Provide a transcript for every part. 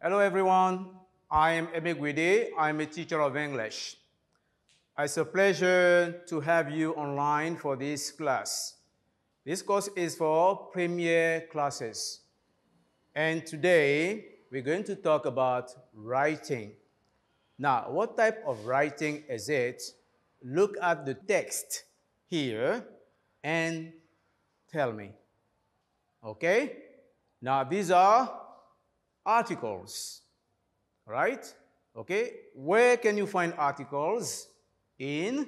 Hello everyone, I am Emegwide. I'm a teacher of English. It's a pleasure to have you online for this class. This course is for premier classes. And today, we're going to talk about writing. Now, what type of writing is it? Look at the text here and tell me. Okay? Now, these are articles, right? Okay? Where can you find articles? In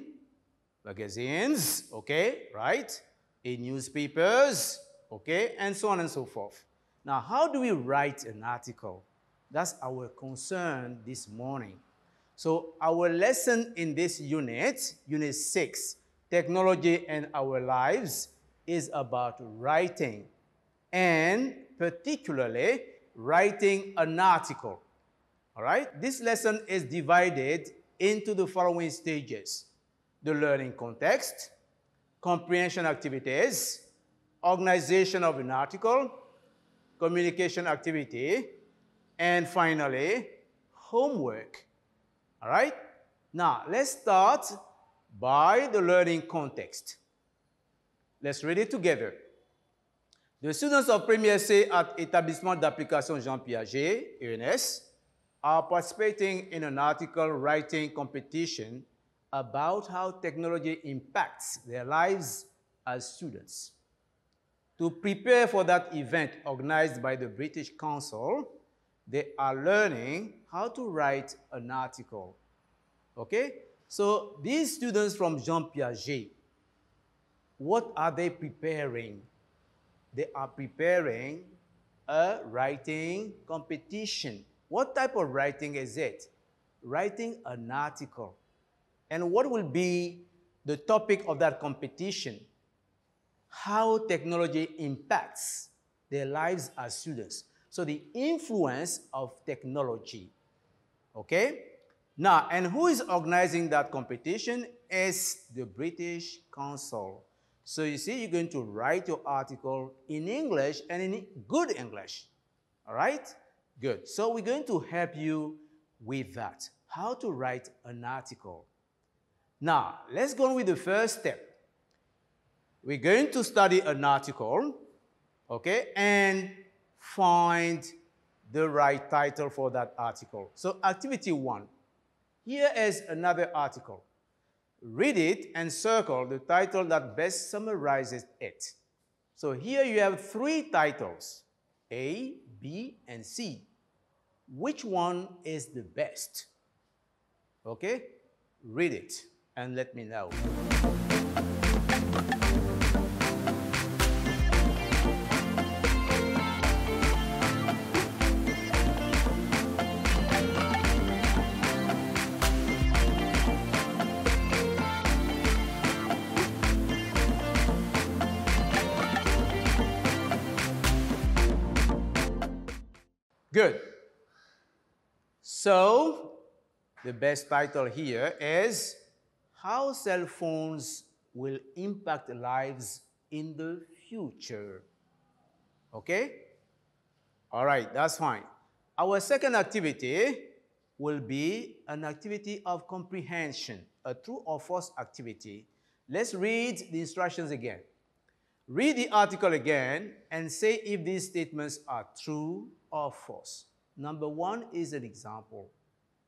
magazines, okay, right? In newspapers, okay, and so on and so forth. Now, how do we write an article? That's our concern this morning. So, our lesson in this unit, Unit 6, Technology and Our Lives, is about writing, and particularly writing an article. All right? This lesson is divided into the following stages: the learning context, comprehension activities, organization of an article, communication activity, and finally, homework. All right? Now, let's start by the learning context. Let's read it together. The students of Première C at Établissement d'Application Jean Piaget, ENS, are participating in an article writing competition about how technology impacts their lives as students. To prepare for that event organized by the British Council, they are learning how to write an article. Okay? So these students from Jean Piaget, what are they preparing? They are preparing a writing competition. What type of writing is it? Writing an article. And what will be the topic of that competition? How technology impacts their lives as students. So the influence of technology. Okay? Now, and who is organizing that competition is the British Council. So you see, you're going to write your article in English and in good English. All right? Good. So we're going to help you with that. How to write an article. Now, let's go on with the first step. We're going to study an article, okay, and find the right title for that article. So activity 1. Here is another article. Read it and circle the title that best summarizes it. So here you have 3 titles, A, B, and C. Which one is the best? Okay? Read it and let me know. Good. So, the best title here is How Cell Phones Will Impact Lives in the Future. Okay? All right, that's fine. Our second activity will be an activity of comprehension, a true or false activity. Let's read the instructions again. Read the article again and say if these statements are true or false. Number 1 is an example.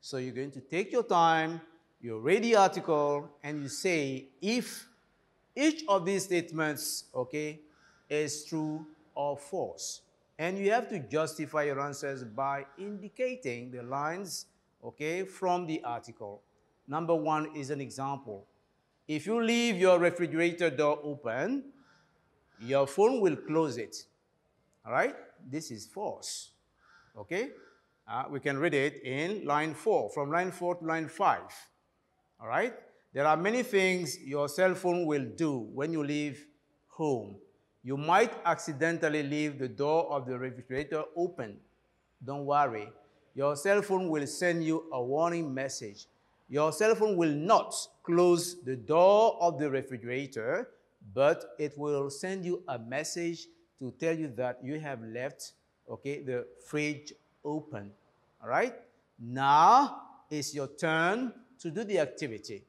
So you're going to take your time, you read the article, and you say if each of these statements, okay, is true or false. And you have to justify your answers by indicating the lines, okay, from the article. Number 1 is an example. If you leave your refrigerator door open, your phone will close it. All right? This is false. Okay? We can read it in line 4, from line 4 to line 5. All right? There are many things your cell phone will do when you leave home. You might accidentally leave the door of the refrigerator open. Don't worry. Your cell phone will send you a warning message. Your cell phone will not close the door of the refrigerator, but it will send you a message to tell you that you have left, okay, the fridge open. All right? Now it's your turn to do the activity.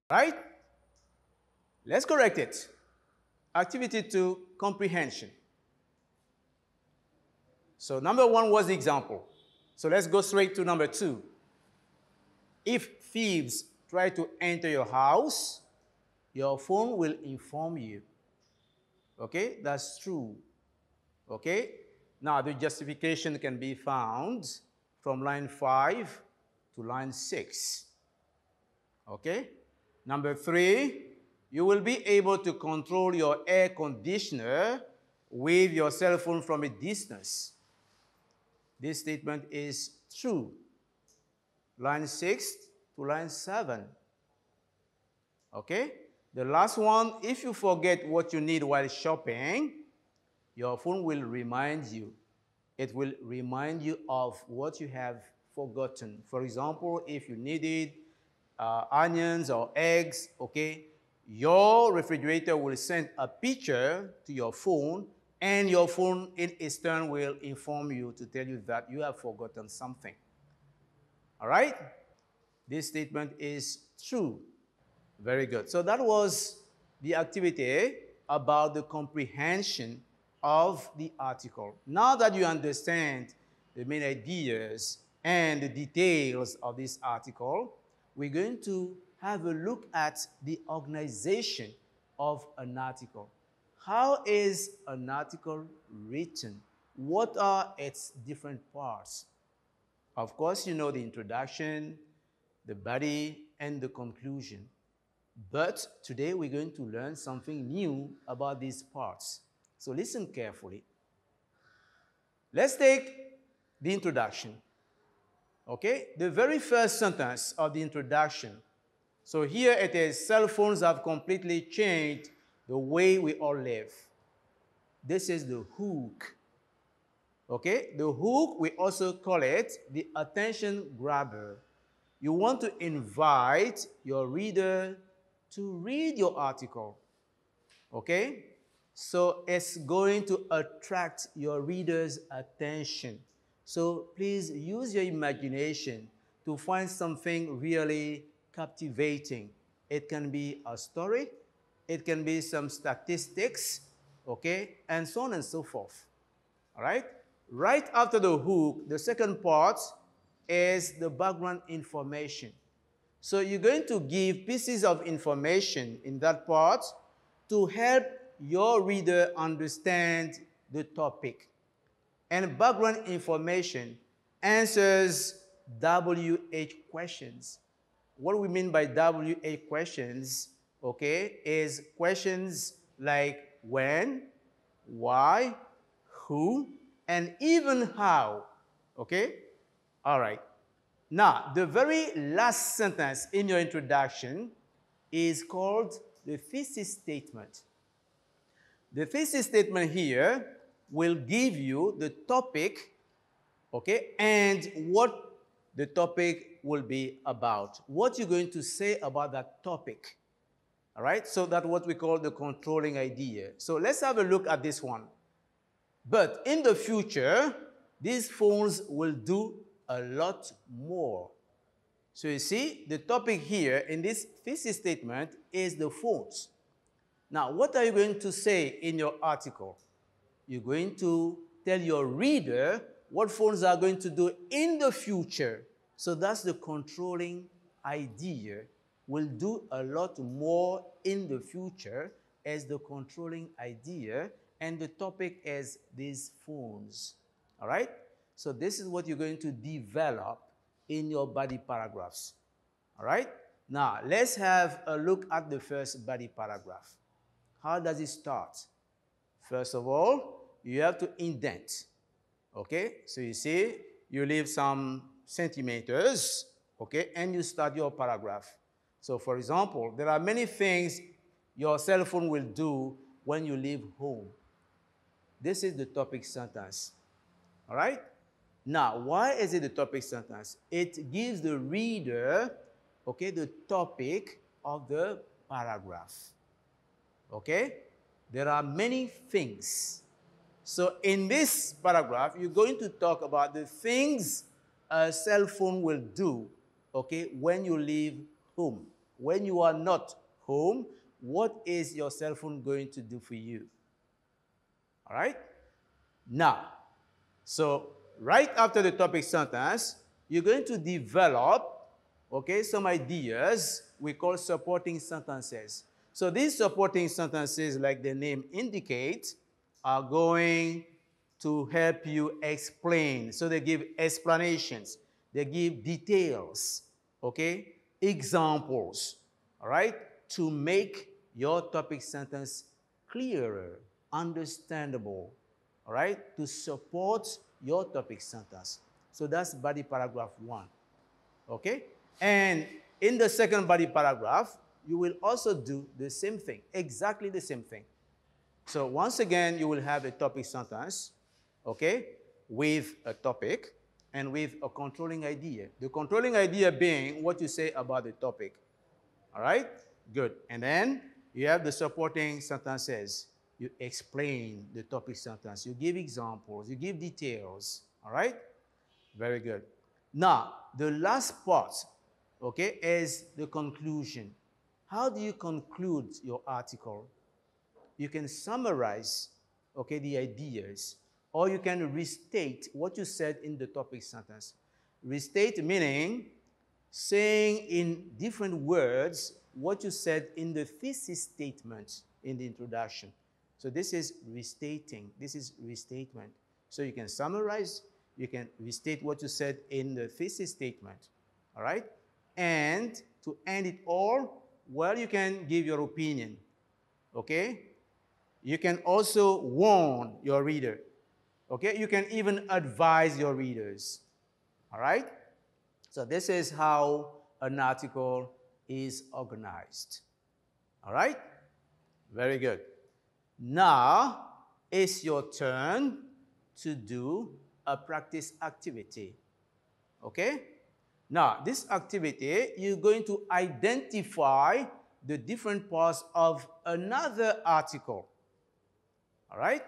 Right? Let's correct it. Activity 2, comprehension. So number 1 was the example. So let's go straight to number 2. If thieves try to enter your house, your phone will inform you. Okay, that's true. Okay, now the justification can be found from line 5 to line 6. Okay, number 3, you will be able to control your air conditioner with your cell phone from a distance. This statement is true. Line 6 to line 7. Okay? The last one, if you forget what you need while shopping, your phone will remind you. It will remind you of what you have forgotten. For example, if you needed onions or eggs, okay, your refrigerator will send a picture to your phone, and your phone in its turn will inform you to tell you that you have forgotten something. All right? This statement is true. Very good. So that was the activity about the comprehension of the article. Now that you understand the main ideas and the details of this article, we're going to have a look at the organization of an article. How is an article written? What are its different parts? Of course, you know the introduction, the body, and the conclusion. But today we're going to learn something new about these parts. So listen carefully. Let's take the introduction. Okay? The very first sentence of the introduction. So here it is, cell phones have completely changed the way we all live. This is the hook. Okay? The hook, we also call it the attention grabber. You want to invite your reader to read your article. Okay? So it's going to attract your reader's attention. So please use your imagination to find something really captivating. It can be a story, it can be some statistics, okay, and so on and so forth. All right? Right after the hook, the second part is the background information. So you're going to give pieces of information in that part to help your reader understand the topic. And background information answers WH questions. What we mean by WH questions, okay, is questions like when, why, who, and even how, okay? All right. Now, the very last sentence in your introduction is called the thesis statement. The thesis statement here will give you the topic, okay, and what the topic will be about. What you're going to say about that topic. All right? So that's what we call the controlling idea. So let's have a look at this one. But in the future, these phones will do a lot more. So you see, the topic here in this thesis statement is the phones. Now, what are you going to say in your article? You're going to tell your reader what phones are going to do in the future. So that's the controlling idea. Will do a lot more in the future as the controlling idea, and the topic is these phones. All right? So this is what you're going to develop in your body paragraphs. All right? Now, let's have a look at the first body paragraph. How does it start? First of all, you have to indent. Okay? So you see, you leave some centimeters, okay, and you start your paragraph. So for example, there are many things your cell phone will do when you leave home. This is the topic sentence. All right? Now, why is it the topic sentence? It gives the reader, okay, the topic of the paragraph. Okay? There are many things. So in this paragraph, you're going to talk about the things a cell phone will do, okay, when you leave home. When you are not home, what is your cell phone going to do for you? All right? Now, so right after the topic sentence, you're going to develop, okay, some ideas we call supporting sentences. So these supporting sentences, like the name indicates, are going to help you explain. So they give explanations, they give details, okay, examples, all right, to make your topic sentence clearer, understandable, all right, to support your topic sentence. So that's body paragraph 1, okay? And in the second body paragraph, you will also do the same thing, exactly the same thing. So once again, you will have a topic sentence, okay, with a topic and with a controlling idea. The controlling idea being what you say about the topic, all right? Good. And then you have the supporting sentences. You explain the topic sentence. You give examples. You give details, all right? Very good. Now, the last part, okay, is the conclusion. How do you conclude your article? You can summarize, okay, the ideas, or you can restate what you said in the topic sentence. Restate meaning saying in different words what you said in the thesis statement in the introduction. So this is restating. This is restatement. So you can summarize, you can restate what you said in the thesis statement, all right? And to end it all, well, you can give your opinion, okay? You can also warn your reader, okay? You can even advise your readers, all right? So this is how an article is organized, all right? Very good. Now, it's your turn to do a practice activity, okay? Now, this activity, you're going to identify the different parts of another article. All right?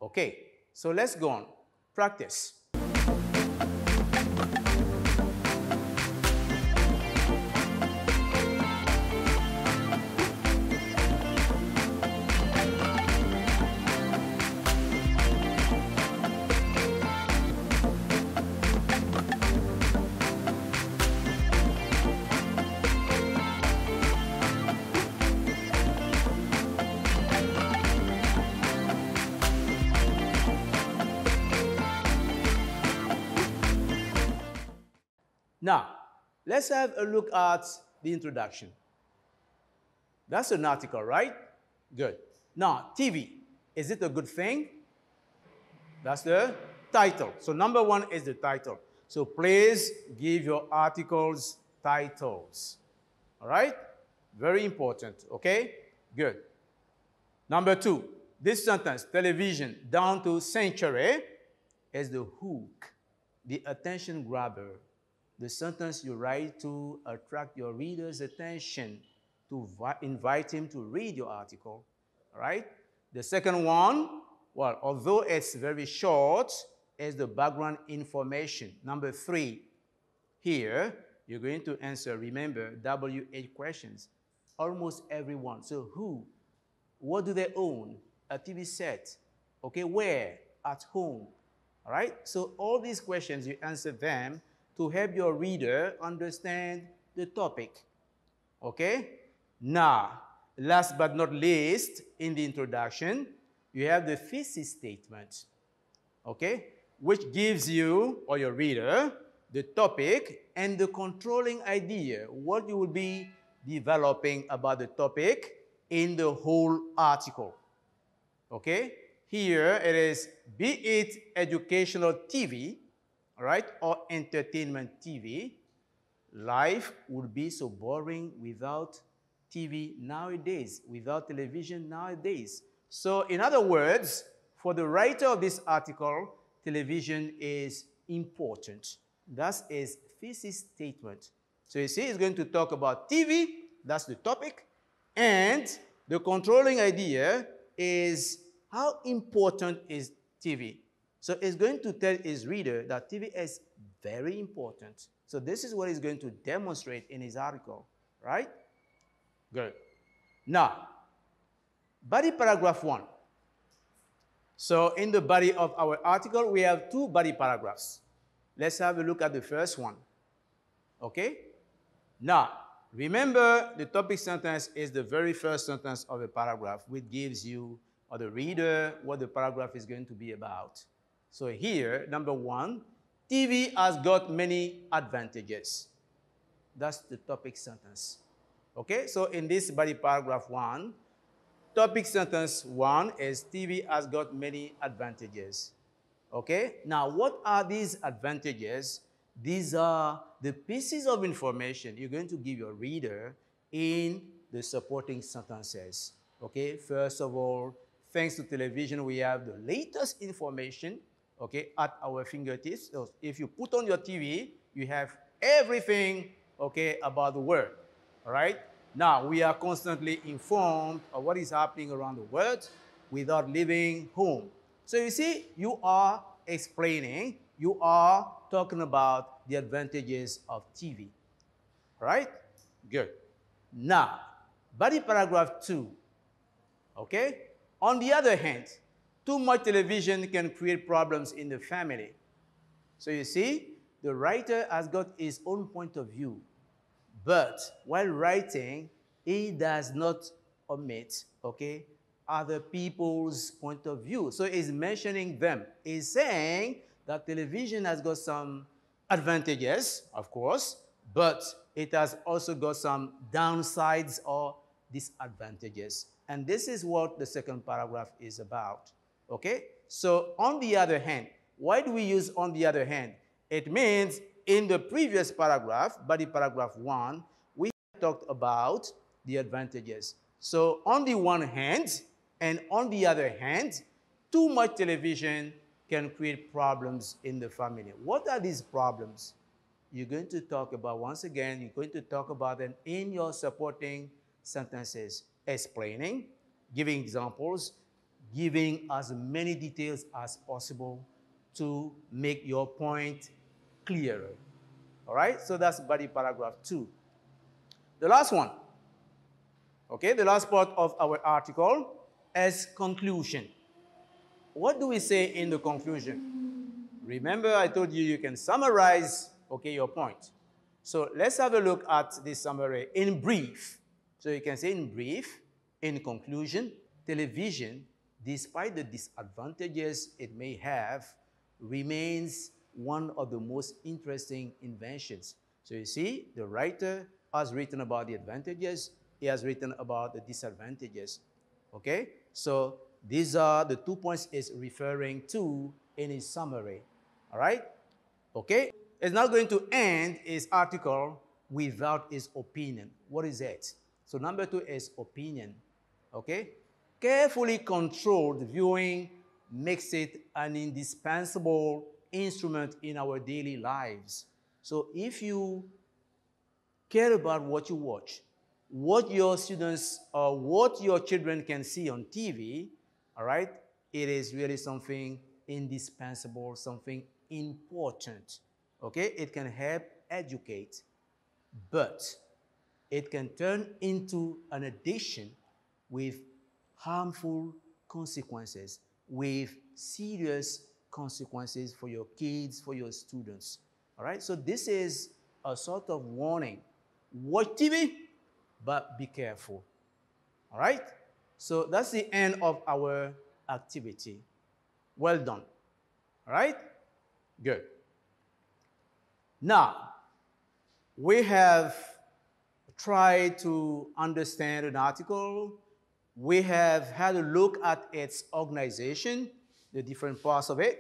Okay, so let's go on. Practice. Now, let's have a look at the introduction. That's an article, right? Good. Now, TV, is it a good thing? That's the title. So number 1 is the title. So please give your articles titles. All right? Very important, okay? Good. Number 2, this sentence, television down to century, is the hook, the attention grabber. The sentence you write to attract your reader's attention, to invite him to read your article, all right? The second one, well, although it's very short, is the background information. Number 3, here, you're going to answer, remember, W8 questions. Almost everyone. So who? What do they own? A TV set. Okay, where? At home. All right? So all these questions, you answer them to help your reader understand the topic, okay? Now, last but not least, in the introduction, you have the thesis statement, okay? Which gives you, or your reader, the topic and the controlling idea, what you will be developing about the topic in the whole article, okay? Here it is, be it educational TV, all right, or entertainment TV. Life would be so boring without TV nowadays, without television nowadays. So in other words, for the writer of this article, television is important. That is thesis statement. So you see, it's going to talk about TV, that's the topic, and the controlling idea is how important is TV. So it's going to tell his reader that TV is very important. So this is what he's going to demonstrate in his article, right? Good. Now, body paragraph 1. So in the body of our article, we have 2 body paragraphs. Let's have a look at the first one. Okay? Now, remember the topic sentence is the very first sentence of a paragraph, which gives you or the reader what the paragraph is going to be about. So here, number 1, TV has got many advantages. That's the topic sentence. Okay, so in this body paragraph 1, topic sentence 1 is TV has got many advantages. Okay, now what are these advantages? These are the pieces of information you're going to give your reader in the supporting sentences. Okay, first of all, thanks to television, we have the latest information, okay, at our fingertips. So if you put on your TV, you have everything, okay, about the world, all right? Now, we are constantly informed of what is happening around the world without leaving home. So you see, you are explaining, you are talking about the advantages of TV, all right? Good. Now, body paragraph 2, okay? On the other hand, too much television can create problems in the family. So you see, the writer has got his own point of view. But while writing, he does not omit, okay, other people's point of view. So he's mentioning them. He's saying that television has got some advantages, of course, but it has also got some downsides or disadvantages. And this is what the second paragraph is about, okay? So on the other hand, why do we use on the other hand? It means in the previous paragraph, body paragraph 1, we talked about the advantages. So on the one hand and on the other hand, too much television can create problems in the family. What are these problems? You're going to talk about, once again, you're going to talk about them in your supporting sentences, explaining, giving examples, giving as many details as possible to make your point clearer. All right? So that's body paragraph 2. The last one, okay, the last part of our article is conclusion. What do we say in the conclusion? Remember, I told you you can summarize, okay, your point. So let's have a look at this summary in brief. So you can say in brief, in conclusion, television, despite the disadvantages it may have, remains one of the most interesting inventions. So you see, the writer has written about the advantages, he has written about the disadvantages, okay? So these are the 2 points he's referring to in his summary, all right? Okay? He's not going to end his article without his opinion. What is it? So number 2 is opinion, okay? Carefully controlled viewing makes it an indispensable instrument in our daily lives. So if you care about what you watch, what your students or what your children can see on TV, all right, it is really something indispensable, something important, okay? It can help educate, but it can turn into an addiction with harmful consequences, with serious consequences for your kids, for your students, all right? So this is a sort of warning. Watch TV, but be careful, all right? So that's the end of our activity. Well done, all right? Good. Now, we have tried to understand an article. We have had a look at its organization, the different parts of it,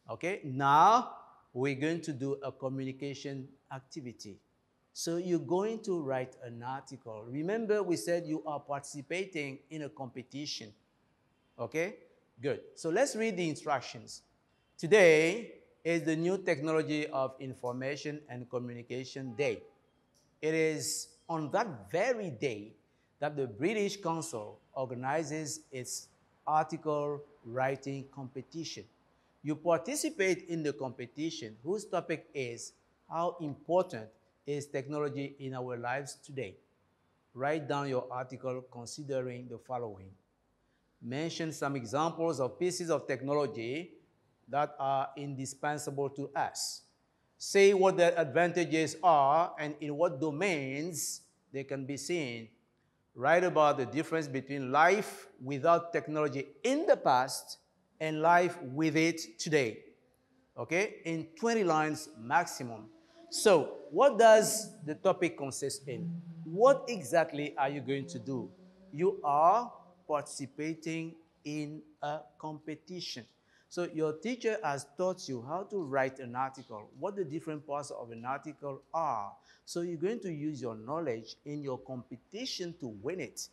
okay? Now, we're going to do a communication activity. So you're going to write an article. Remember, we said you are participating in a competition, okay? Good. So let's read the instructions. Today, is the New Technology of Information and Communication Day. It is on that very day that the British Council organizes its article writing competition. You participate in the competition whose topic is how important is technology in our lives today. Write down your article considering the following. Mention some examples of pieces of technology that are indispensable to us. Say what their advantages are and in what domains they can be seen. Write about the difference between life without technology in the past and life with it today. Okay, in 20 lines maximum. So, what does the topic consist in? What exactly are you going to do? You are participating in a competition. So, your teacher has taught you how to write an article, what the different parts of an article are. So, you're going to use your knowledge in your competition to win it.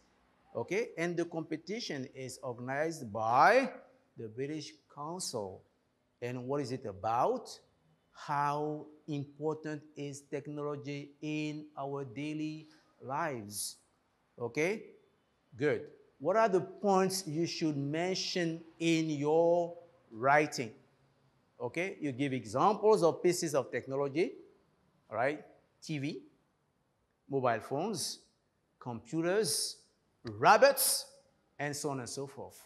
Okay, and the competition is organized by the British Council. And what is it about? How important is technology in our daily lives? Okay, good. What are the points you should mention in your writing? Okay, you give examples of pieces of technology, all right? TV, mobile phones, computers, rabbits, and so on and so forth.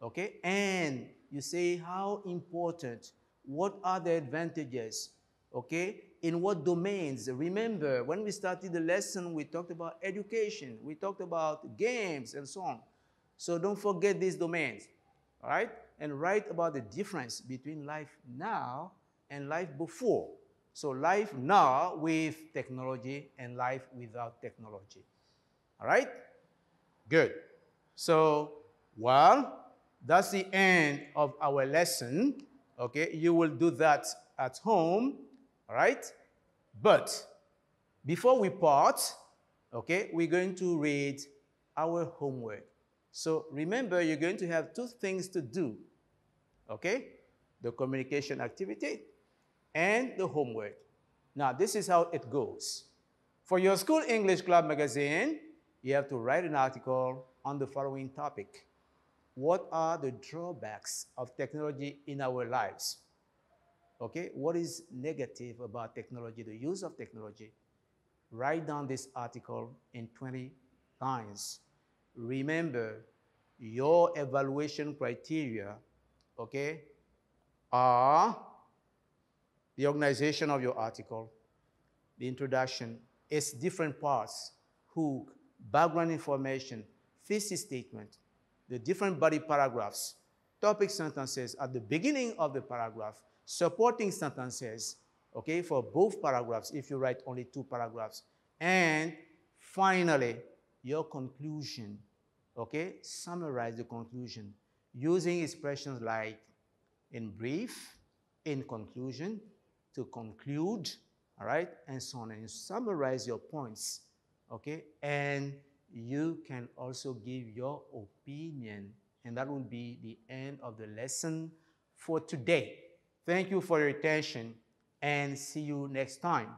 Okay, and you say how important, what are the advantages, okay, in what domains. Remember, when we started the lesson, we talked about education, we talked about games, and so on. So don't forget these domains, all right? And write about the difference between life now and life before. So life now with technology and life without technology, all right? Good. So, well, that's the end of our lesson. Okay, you will do that at home, all right? But before we part, okay, we're going to read our homework. So remember, you're going to have two things to do, okay? The communication activity and the homework. Now, this is how it goes. For your school English club magazine, you have to write an article on the following topic. What are the drawbacks of technology in our lives? Okay, what is negative about technology, the use of technology? Write down this article in 20 lines. Remember, your evaluation criteria, okay, are the organization of your article, the introduction, its different parts, hook, background information, thesis statement, the different body paragraphs, topic sentences at the beginning of the paragraph, supporting sentences, okay, for both paragraphs if you write only 2 paragraphs, and finally, your conclusion, okay, summarize the conclusion using expressions like in brief, in conclusion, to conclude, all right, and so on, and you summarize your points, okay, and you can also give your opinion, and that will be the end of the lesson for today. Thank you for your attention, and see you next time.